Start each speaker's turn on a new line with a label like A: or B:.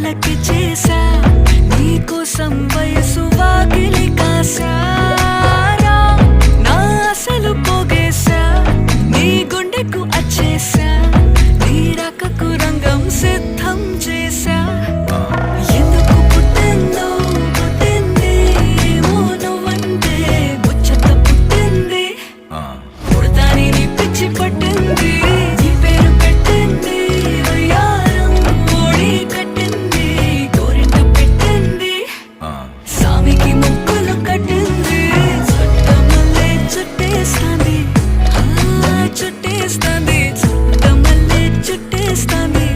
A: కళ్ళకి చేసా నీకోసం వయసు వాకిలి కాసారా నా అసలు పోగేశా నీ గుండెకు అచ్చేసా నీ రకకు రంగం సిద్ధం చేసా ఎందుకు పుట్టిందో పుట్టింది ఏమో నువ్వంటే ముచ్చట పుట్టింది పుడతాని నీ పిచ్చి పట్టింది నీ పేరు పెట్టింది వయ్యారం ఓడి కట్టింది గోరింట పెట్టింది సామికి ముక్కులు కట్టింది చుట్టమల్లే చుట్టేస్తాంది చుట్టేస్తాంది చుట్టమల్లే చుట్టేస్తాంది